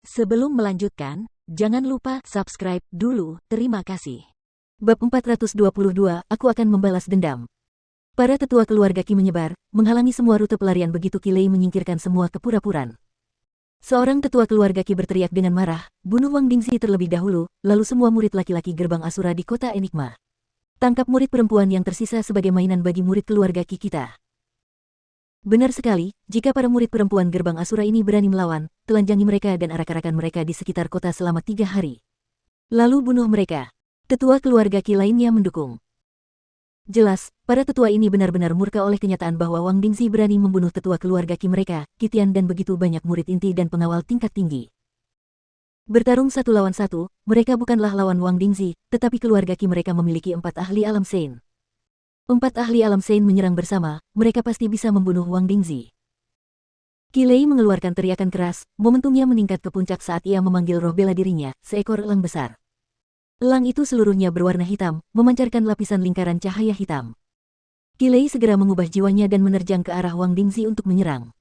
Sebelum melanjutkan, jangan lupa subscribe dulu, terima kasih. Bab 422, Aku akan membalas dendam. Para tetua keluarga Qi menyebar, menghalangi semua rute pelarian begitu Qi Lei menyingkirkan semua kepura-puraan. Seorang tetua keluarga Qi berteriak dengan marah, bunuh Wang Dingxi terlebih dahulu, lalu semua murid laki-laki gerbang Asura di kota Enigma. Tangkap murid perempuan yang tersisa sebagai mainan bagi murid keluarga Qi kita. Benar sekali, jika para murid perempuan gerbang Asura ini berani melawan, telanjangi mereka dan arak-arakan mereka di sekitar kota selama 3 hari. Lalu bunuh mereka. Tetua keluarga Qi lainnya mendukung. Jelas, para tetua ini benar-benar murka oleh kenyataan bahwa Wang Dingxi berani membunuh tetua keluarga Qi mereka, Qi Tian dan begitu banyak murid inti dan pengawal tingkat tinggi. Bertarung 1 lawan 1, mereka bukanlah lawan Wang Dingxi, tetapi keluarga Qi mereka memiliki 4 ahli alam Sein. 4 ahli alam Sein menyerang bersama, mereka pasti bisa membunuh Wang Dingxi. Qi Lei mengeluarkan teriakan keras, momentumnya meningkat ke puncak saat ia memanggil roh bela dirinya, seekor elang besar. Elang itu seluruhnya berwarna hitam, memancarkan lapisan lingkaran cahaya hitam. Qi Lei segera mengubah jiwanya dan menerjang ke arah Wang Dingxi untuk menyerang.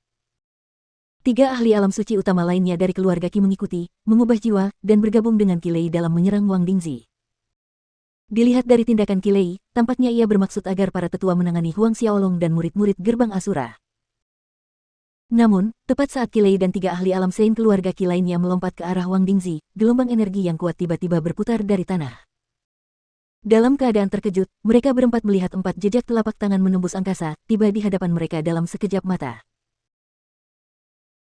3 ahli alam suci utama lainnya dari keluarga Qi mengikuti, mengubah jiwa, dan bergabung dengan Qi Lei dalam menyerang Wang Dingxi. Dilihat dari tindakan Qi Lei, tampaknya ia bermaksud agar para tetua menangani Huang Xiaolong dan murid-murid gerbang Asura. Namun, tepat saat Qi Lei dan 3 ahli alam Sein keluarga Qi lainnya melompat ke arah Wang Dingxi, gelombang energi yang kuat tiba-tiba berputar dari tanah. Dalam keadaan terkejut, mereka berempat melihat 4 jejak telapak tangan menembus angkasa, tiba di hadapan mereka dalam sekejap mata.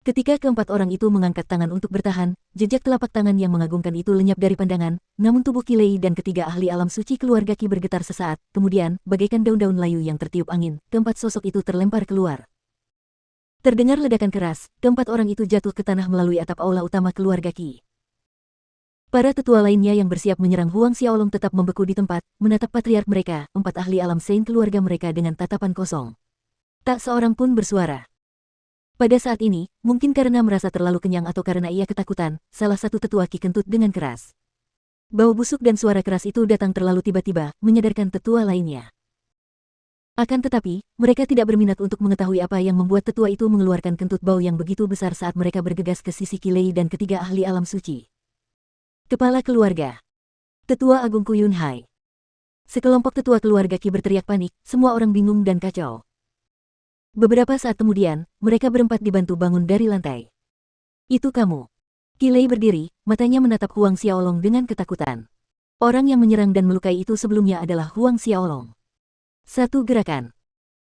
Ketika keempat orang itu mengangkat tangan untuk bertahan, jejak telapak tangan yang mengagumkan itu lenyap dari pandangan, namun tubuh Qi Lei dan ketiga ahli alam suci keluarga Qi bergetar sesaat, kemudian, bagaikan daun-daun layu yang tertiup angin, keempat sosok itu terlempar keluar. Terdengar ledakan keras, keempat orang itu jatuh ke tanah melalui atap aula utama keluarga Qi. Para tetua lainnya yang bersiap menyerang Huang Xiaolong tetap membeku di tempat, menatap patriark mereka, 4 ahli alam Sein keluarga mereka dengan tatapan kosong. Tak seorang pun bersuara. Pada saat ini, mungkin karena merasa terlalu kenyang atau karena ia ketakutan, salah satu tetua Qi kentut dengan keras. Bau busuk dan suara keras itu datang terlalu tiba-tiba, menyadarkan tetua lainnya. Akan tetapi, mereka tidak berminat untuk mengetahui apa yang membuat tetua itu mengeluarkan kentut bau yang begitu besar saat mereka bergegas ke sisi Qi Lei dan ketiga ahli alam suci. Kepala keluarga. Tetua Agung Kuyun Hai. Sekelompok tetua keluarga Qi berteriak panik, semua orang bingung dan kacau. Beberapa saat kemudian, mereka berempat dibantu bangun dari lantai. Itu kamu. Qi Lei berdiri, matanya menatap Huang Xiaolong dengan ketakutan. Orang yang menyerang dan melukai itu sebelumnya adalah Huang Xiaolong. 1 gerakan.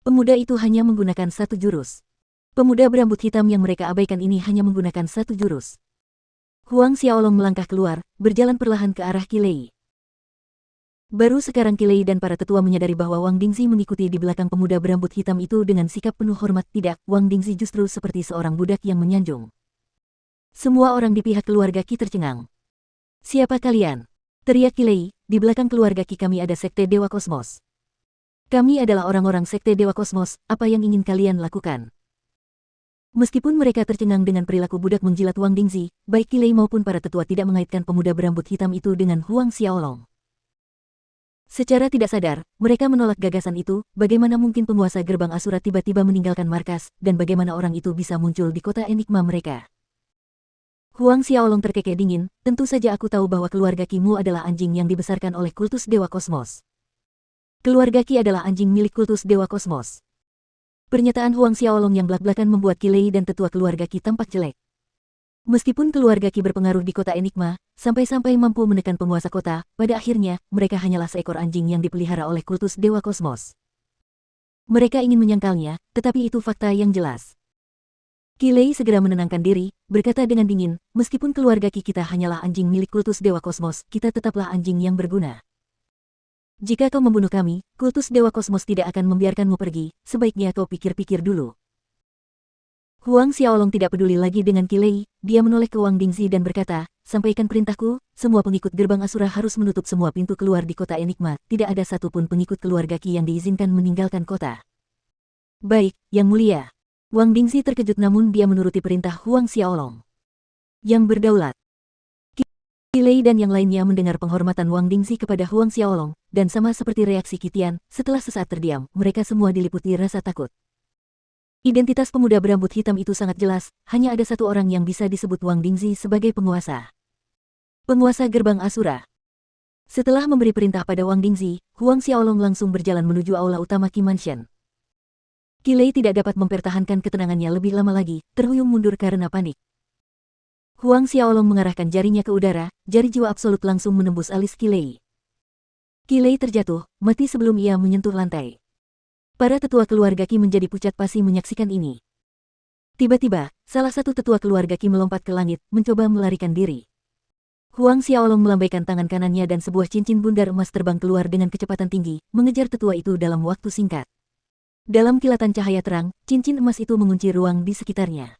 Pemuda itu hanya menggunakan 1 jurus. Pemuda berambut hitam yang mereka abaikan ini hanya menggunakan 1 jurus. Huang Xiaolong melangkah keluar, berjalan perlahan ke arah Qi Lei. Baru sekarang Qi Lei dan para tetua menyadari bahwa Wang Dingxi mengikuti di belakang pemuda berambut hitam itu dengan sikap penuh hormat. Tidak, Wang Dingxi justru seperti seorang budak yang menyanjung. Semua orang di pihak keluarga Qi tercengang. Siapa kalian? Teriak Qi Lei, di belakang keluarga Qi kami ada Sekte Dewa Kosmos. Kami adalah orang-orang Sekte Dewa Kosmos, apa yang ingin kalian lakukan? Meskipun mereka tercengang dengan perilaku budak menjilat Wang Dingxi, baik Qi Lei maupun para tetua tidak mengaitkan pemuda berambut hitam itu dengan Huang Xiaolong. Secara tidak sadar, mereka menolak gagasan itu, bagaimana mungkin penguasa gerbang Asura tiba-tiba meninggalkan markas, dan bagaimana orang itu bisa muncul di kota Enigma mereka. Huang Xiaolong terkekeh dingin, tentu saja aku tahu bahwa keluarga Qi-mu adalah anjing yang dibesarkan oleh kultus Dewa Kosmos. Keluarga Qi adalah anjing milik kultus Dewa Kosmos. Pernyataan Huang Xiaolong yang blak-blakan membuat Qi Lei dan tetua keluarga Qi tampak jelek. Meskipun keluarga Qi berpengaruh di kota Enigma, sampai-sampai mampu menekan penguasa kota, pada akhirnya, mereka hanyalah seekor anjing yang dipelihara oleh kultus Dewa Kosmos. Mereka ingin menyangkalnya, tetapi itu fakta yang jelas. Qi Lei segera menenangkan diri, berkata dengan dingin, meskipun keluarga Qi kita hanyalah anjing milik kultus Dewa Kosmos, kita tetaplah anjing yang berguna. Jika kau membunuh kami, kultus Dewa Kosmos tidak akan membiarkanmu pergi, sebaiknya kau pikir-pikir dulu. Huang Xiaolong tidak peduli lagi dengan Qi Lei, dia menoleh ke Wang Dingxi dan berkata, sampaikan perintahku, semua pengikut gerbang Asura harus menutup semua pintu keluar di kota Enigma, tidak ada satupun pengikut keluarga Qi yang diizinkan meninggalkan kota. Baik, Yang Mulia. Wang Dingxi terkejut namun dia menuruti perintah Huang Xiaolong. Yang berdaulat. Qi Lei dan yang lainnya mendengar penghormatan Wang Dingxi kepada Huang Xiaolong, dan sama seperti reaksi Qi Tian, setelah sesaat terdiam, mereka semua diliputi rasa takut. Identitas pemuda berambut hitam itu sangat jelas, hanya ada satu orang yang bisa disebut Wang Dingzi sebagai penguasa. Penguasa Gerbang Asura. Setelah memberi perintah pada Wang Dingzi, Huang Xiaolong langsung berjalan menuju aula utama Qi Mansion. Qi Lei tidak dapat mempertahankan ketenangannya lebih lama lagi, terhuyung mundur karena panik. Huang Xiaolong mengarahkan jarinya ke udara, jari jiwa absolut langsung menembus alis Qi Lei. Qi Lei terjatuh, mati sebelum ia menyentuh lantai. Para tetua keluarga Qi menjadi pucat pasi menyaksikan ini. Tiba-tiba, salah satu tetua keluarga Qi melompat ke langit, mencoba melarikan diri. Huang Xiaolong melambaikan tangan kanannya dan sebuah cincin bundar emas terbang keluar dengan kecepatan tinggi, mengejar tetua itu dalam waktu singkat. Dalam kilatan cahaya terang, cincin emas itu mengunci ruang di sekitarnya.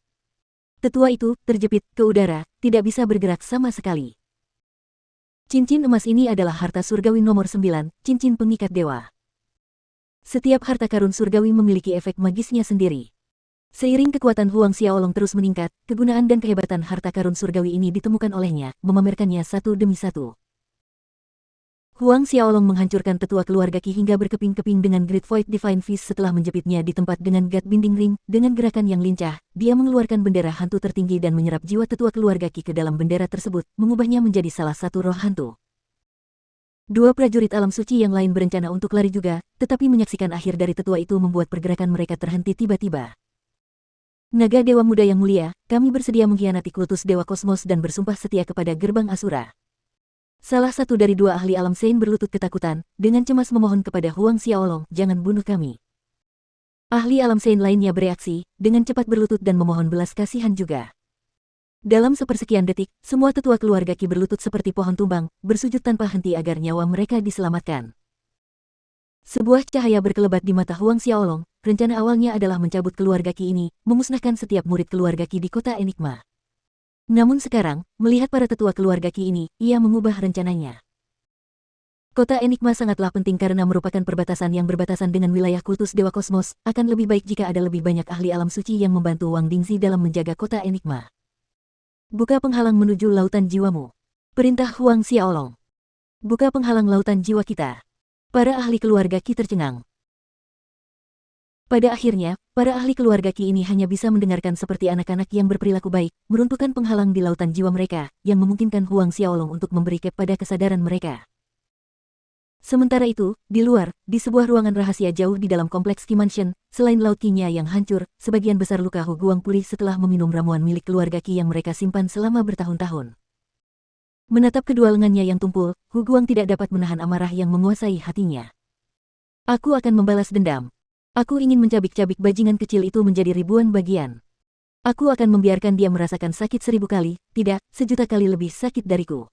Tetua itu terjepit ke udara, tidak bisa bergerak sama sekali. Cincin emas ini adalah harta surgawi nomor 9, cincin pengikat dewa. Setiap harta karun surgawi memiliki efek magisnya sendiri. Seiring kekuatan Huang Xiaolong terus meningkat, kegunaan dan kehebatan harta karun surgawi ini ditemukan olehnya, memamerkannya satu demi satu. Huang Xiaolong menghancurkan tetua keluarga Qi hingga berkeping-keping dengan Great Void Divine Fist setelah menjepitnya di tempat dengan God Binding Ring. Dengan gerakan yang lincah, dia mengeluarkan bendera hantu tertinggi dan menyerap jiwa tetua keluarga Qi ke dalam bendera tersebut, mengubahnya menjadi salah satu roh hantu. Dua prajurit alam suci yang lain berencana untuk lari juga, tetapi menyaksikan akhir dari tetua itu membuat pergerakan mereka terhenti tiba-tiba. Naga Dewa Muda yang mulia, kami bersedia mengkhianati kultus Dewa Kosmos dan bersumpah setia kepada Gerbang Asura. Salah satu dari dua ahli alam Sein berlutut ketakutan, dengan cemas memohon kepada Huang Xiaolong, jangan bunuh kami. Ahli alam Sein lainnya bereaksi, dengan cepat berlutut dan memohon belas kasihan juga. Dalam sepersekian detik, semua tetua keluarga Qi berlutut seperti pohon tumbang, bersujud tanpa henti agar nyawa mereka diselamatkan. Sebuah cahaya berkelebat di mata Huang Xiaolong. Rencana awalnya adalah mencabut keluarga Qi ini, memusnahkan setiap murid keluarga Qi di kota Enigma. Namun sekarang, melihat para tetua keluarga Qi ini, ia mengubah rencananya. Kota Enigma sangatlah penting karena merupakan perbatasan yang berbatasan dengan wilayah kultus Dewa Kosmos. Akan lebih baik jika ada lebih banyak ahli alam suci yang membantu Wang Dingzi dalam menjaga kota Enigma. Buka penghalang menuju lautan jiwamu. Perintah Huang Xiaolong. Buka penghalang lautan jiwa kita. Para ahli keluarga Qi tercengang. Pada akhirnya, para ahli keluarga Qi ini hanya bisa mendengarkan seperti anak-anak yang berperilaku baik, meruntuhkan penghalang di lautan jiwa mereka, yang memungkinkan Huang Xiaolong untuk memberi cap pada kesadaran mereka. Sementara itu, di luar, di sebuah ruangan rahasia jauh di dalam kompleks Qi Mansion, selain laut Qi-nya yang hancur, sebagian besar luka Hu Guang pulih setelah meminum ramuan milik keluarga Qi yang mereka simpan selama bertahun-tahun. Menatap kedua lengannya yang tumpul, Hu Guang tidak dapat menahan amarah yang menguasai hatinya. Aku akan membalas dendam. Aku ingin mencabik-cabik bajingan kecil itu menjadi ribuan bagian. Aku akan membiarkan dia merasakan sakit 1000 kali, tidak, 1.000.000 kali lebih sakit dariku.